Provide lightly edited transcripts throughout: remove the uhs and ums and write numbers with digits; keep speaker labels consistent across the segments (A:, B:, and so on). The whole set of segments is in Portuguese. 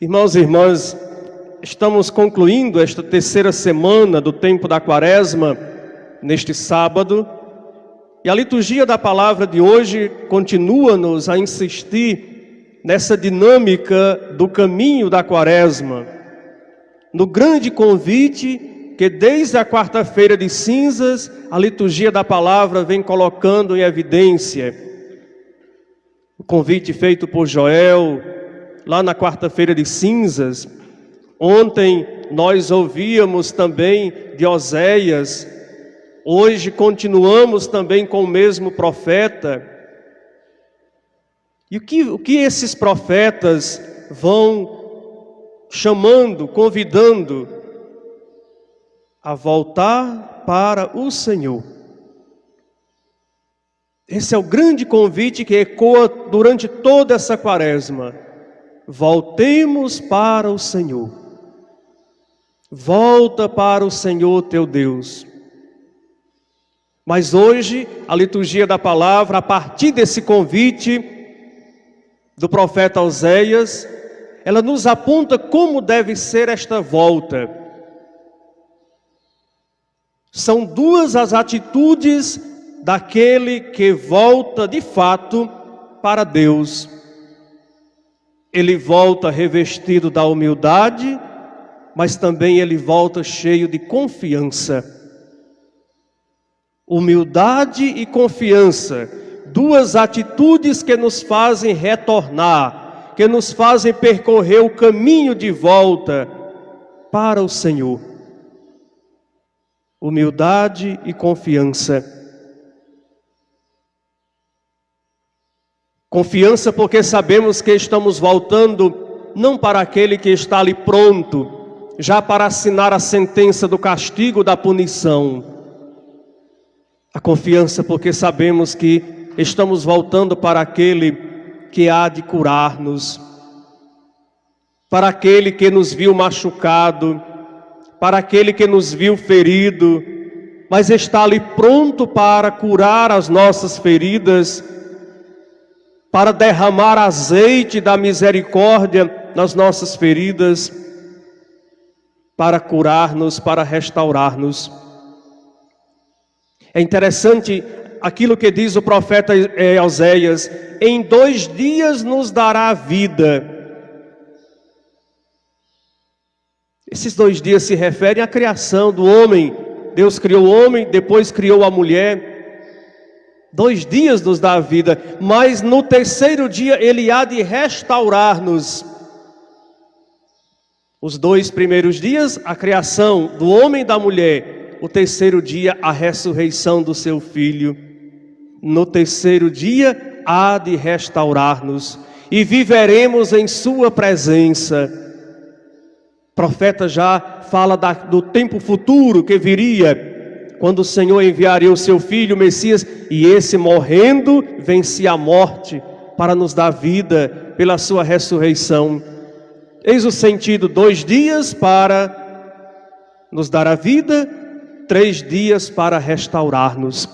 A: Irmãos e irmãs, estamos concluindo esta terceira semana do tempo da Quaresma, neste sábado, e a liturgia da palavra de hoje continua-nos a insistir nessa dinâmica do caminho da Quaresma, no grande convite que desde a quarta-feira de cinzas a liturgia da palavra vem colocando em evidência. O convite feito por Joel, lá na quarta-feira de cinzas. Ontem nós ouvíamos também de Oséias, hoje continuamos também com o mesmo profeta. E o que esses profetas vão chamando, convidando a voltar para o Senhor? Esse é o grande convite que ecoa durante toda essa Quaresma. Voltemos para o Senhor. Volta para o Senhor teu Deus. Mas hoje, a liturgia da palavra, a partir desse convite do profeta Oséias, ela nos aponta como deve ser esta volta. São duas as atitudes daquele que volta de fato para Deus. Ele volta revestido da humildade, mas também ele volta cheio de confiança. Humildade e confiança, duas atitudes que nos fazem retornar, que nos fazem percorrer o caminho de volta para o Senhor. Humildade e confiança. Confiança porque sabemos que estamos voltando não para aquele que está ali pronto, já para assinar a sentença do castigo, da punição. A confiança porque sabemos que estamos voltando para aquele que há de curar-nos, para aquele que nos viu machucado, para aquele que nos viu ferido, mas está ali pronto para curar as nossas feridas, para derramar azeite da misericórdia nas nossas feridas, para curar-nos, para restaurar-nos. É interessante aquilo que diz o profeta Oséias: em 2 dias nos dará vida. Esses 2 dias se referem à criação do homem. Deus criou o homem, depois criou a mulher. 2 dias nos dá a vida, mas no 3º dia Ele há de restaurar-nos. Os 2 primeiros dias, a criação do homem e da mulher. O 3º dia, a ressurreição do seu Filho. No 3º dia, há de restaurar-nos e viveremos em sua presença. O profeta já fala do tempo futuro que viria, quando o Senhor enviaria o seu Filho, o Messias, e esse morrendo, vencia a morte para nos dar vida pela sua ressurreição. Eis o sentido: 2 dias para nos dar a vida, 3 dias para restaurar-nos.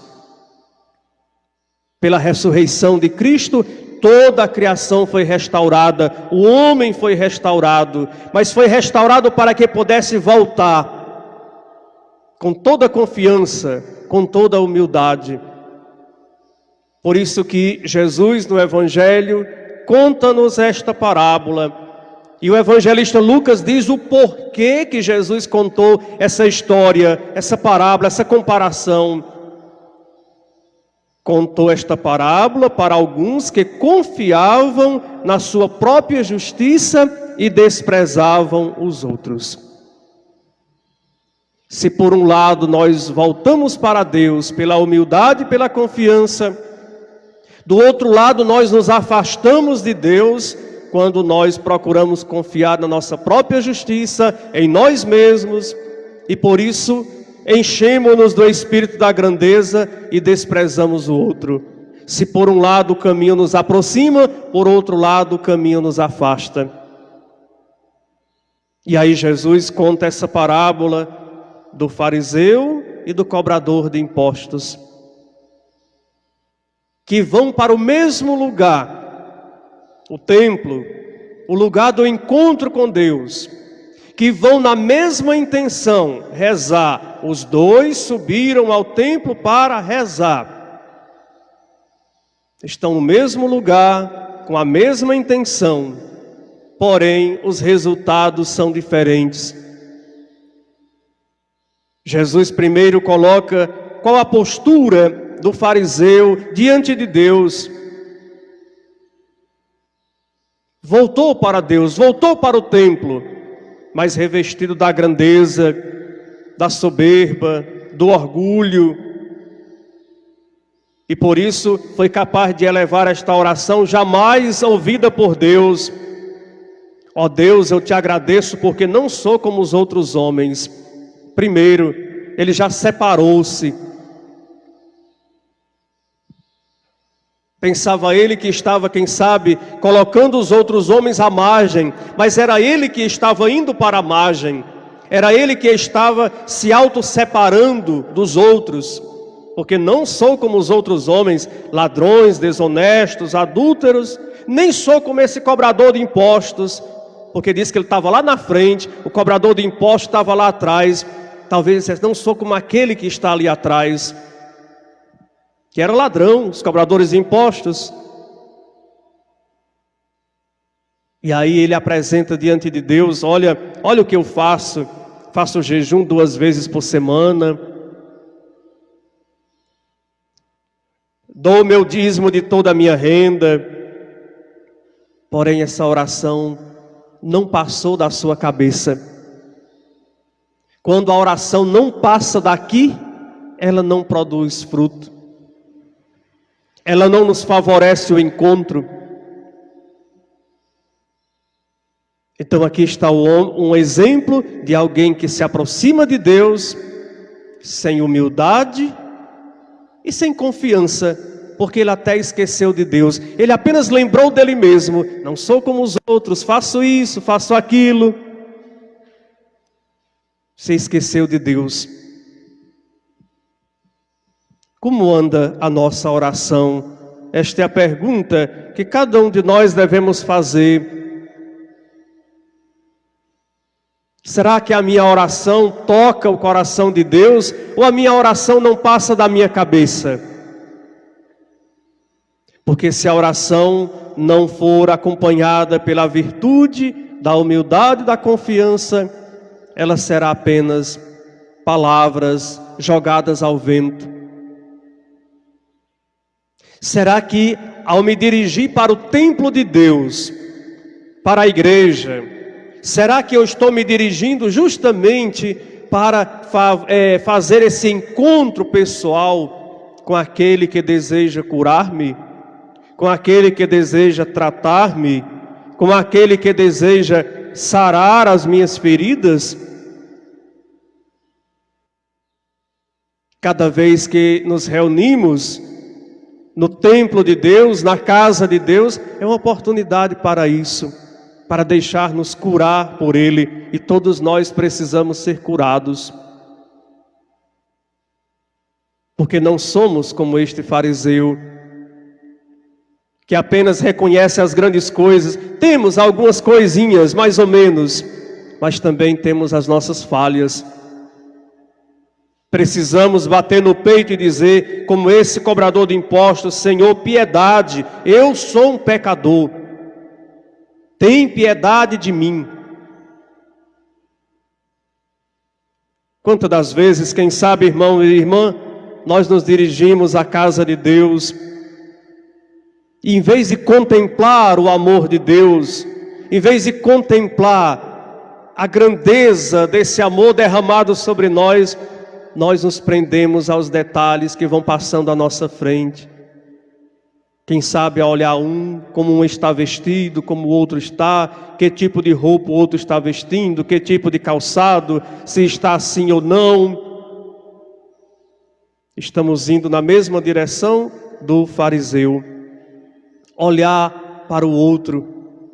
A: Pela ressurreição de Cristo, toda a criação foi restaurada, o homem foi restaurado, mas foi restaurado para que pudesse voltar com toda a confiança, com toda a humildade. Por isso que Jesus no Evangelho conta-nos esta parábola. E o evangelista Lucas diz o porquê que Jesus contou essa história, essa parábola, essa comparação. Contou esta parábola para alguns que confiavam na sua própria justiça e desprezavam os outros. Se por um lado nós voltamos para Deus pela humildade e pela confiança, do outro lado nós nos afastamos de Deus quando nós procuramos confiar na nossa própria justiça, em nós mesmos, e por isso enchemos-nos do espírito da grandeza e desprezamos o outro. Se por um lado o caminho nos aproxima, por outro lado o caminho nos afasta. E aí Jesus conta essa parábola do fariseu e do cobrador de impostos, que vão para o mesmo lugar, o templo, o lugar do encontro com Deus, que vão na mesma intenção, rezar. Os dois subiram ao templo para rezar. Estão no mesmo lugar, com a mesma intenção, porém os resultados são diferentes. Jesus primeiro coloca qual a postura do fariseu diante de Deus. Voltou para Deus, voltou para o templo, mas revestido da grandeza, da soberba, do orgulho. E por isso foi capaz de elevar esta oração jamais ouvida por Deus. Ó Deus, eu te agradeço porque não sou como os outros homens. Primeiro, ele já separou-se. Pensava ele que estava, quem sabe, colocando os outros homens à margem, mas era ele que estava indo para a margem. Era ele que estava se auto-separando dos outros. Porque não sou como os outros homens, ladrões, desonestos, adúlteros, nem sou como esse cobrador de impostos, porque disse que ele estava lá na frente, o cobrador de impostos estava lá atrás. Talvez não sou como aquele que está ali atrás, que era ladrão, os cobradores de impostos. E aí ele apresenta diante de Deus: olha o que eu faço jejum 2 vezes por semana, dou o meu dízimo de toda a minha renda. Porém essa oração não passou da sua cabeça. Quando a oração não passa daqui, ela não produz fruto. Ela não nos favorece o encontro. Então aqui está um exemplo de alguém que se aproxima de Deus sem humildade e sem confiança, porque ele até esqueceu de Deus. Ele apenas lembrou dele mesmo: não sou como os outros, faço isso, faço aquilo. Se esqueceu de Deus. Como anda a nossa oração? Esta é a pergunta que cada um de nós devemos fazer. Será que a minha oração toca o coração de Deus, ou a minha oração não passa da minha cabeça? Porque se a oração não for acompanhada pela virtude, da humildade, da confiança, ela será apenas palavras jogadas ao vento. Será que ao me dirigir para o templo de Deus, para a igreja, será que eu estou me dirigindo justamente para fazer esse encontro pessoal com aquele que deseja curar-me, com aquele que deseja tratar-me, com aquele que deseja sarar as minhas feridas? Cada vez que nos reunimos no templo de Deus, na casa de Deus, é uma oportunidade para isso, para deixar-nos curar por Ele, e todos nós precisamos ser curados. Porque não somos como este fariseu, que apenas reconhece as grandes coisas. Temos algumas coisinhas, mais ou menos, mas também temos as nossas falhas. Precisamos bater no peito e dizer, como esse cobrador de impostos: Senhor, piedade, eu sou um pecador, tem piedade de mim. Quantas das vezes, quem sabe, irmão e irmã, nós nos dirigimos à casa de Deus, e em vez de contemplar o amor de Deus, em vez de contemplar a grandeza desse amor derramado sobre nós, nós nos prendemos aos detalhes que vão passando à nossa frente. Quem sabe a olhar como um está vestido, como o outro está, que tipo de roupa o outro está vestindo, que tipo de calçado, se está assim ou não. Estamos indo na mesma direção do fariseu. Olhar para o outro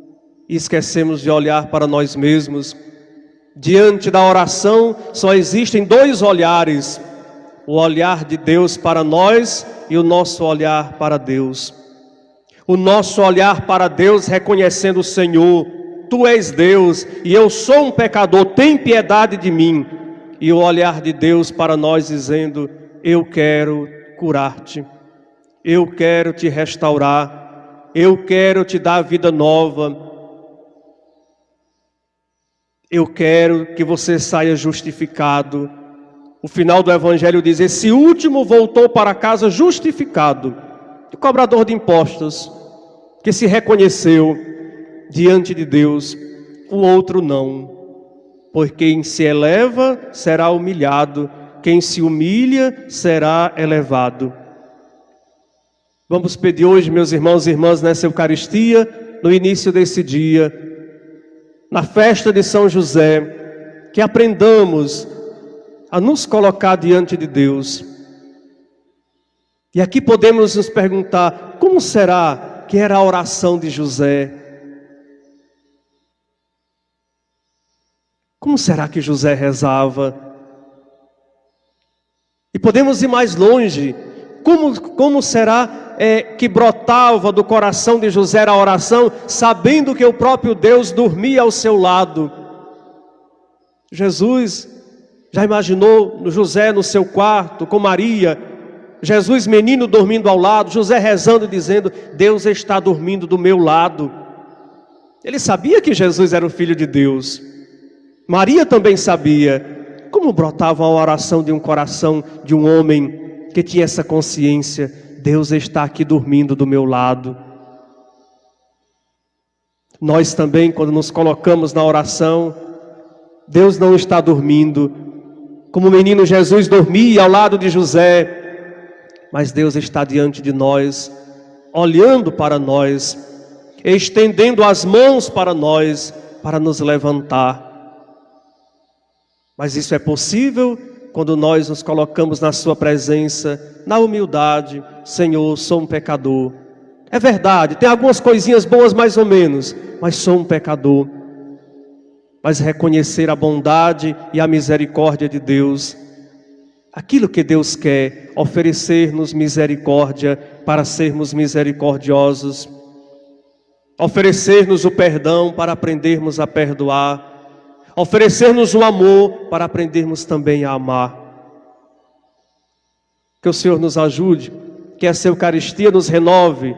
A: e esquecemos de olhar para nós mesmos. Diante da oração só existem 2 olhares: o olhar de Deus para nós e o nosso olhar para Deus. O nosso olhar para Deus reconhecendo o Senhor, Tu és Deus e eu sou um pecador, tem piedade de mim. E o olhar de Deus para nós dizendo: eu quero curar-te, eu quero te restaurar, eu quero te dar vida nova, eu quero que você saia justificado. O final do Evangelho diz: esse último voltou para casa justificado, o cobrador de impostos, que se reconheceu diante de Deus, o outro não. Pois quem se eleva será humilhado, quem se humilha será elevado. Vamos pedir hoje, meus irmãos e irmãs, nessa Eucaristia, no início desse dia, na festa de São José, que aprendamos a nos colocar diante de Deus. E aqui podemos nos perguntar: como será que era a oração de José? Como será que José rezava? E podemos ir mais longe. Como será que brotava do coração de José a oração, sabendo que o próprio Deus dormia ao seu lado? Jesus já imaginou José no seu quarto com Maria, Jesus menino dormindo ao lado, José rezando e dizendo: Deus está dormindo do meu lado. Ele sabia que Jesus era o Filho de Deus. Maria também sabia. Como brotava a oração de um coração de um homem que tinha essa consciência: Deus está aqui dormindo do meu lado. Nós também, quando nos colocamos na oração, Deus não está dormindo. Como o menino Jesus dormia ao lado de José, mas Deus está diante de nós, olhando para nós, estendendo as mãos para nós, para nos levantar. Mas isso é possível quando nós nos colocamos na sua presença, na humildade: Senhor, sou um pecador. É verdade, tem algumas coisinhas boas mais ou menos, mas sou um pecador. Mas reconhecer a bondade e a misericórdia de Deus. Aquilo que Deus quer, oferecer-nos misericórdia para sermos misericordiosos. Oferecer-nos o perdão para aprendermos a perdoar. Oferecer-nos o amor para aprendermos também a amar. Que o Senhor nos ajude, que essa Eucaristia nos renove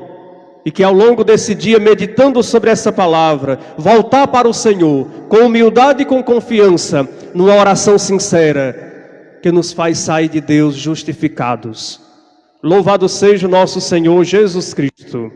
A: e que ao longo desse dia, meditando sobre essa palavra, voltar para o Senhor com humildade e com confiança, numa oração sincera, que nos faz sair de Deus justificados. Louvado seja o nosso Senhor Jesus Cristo.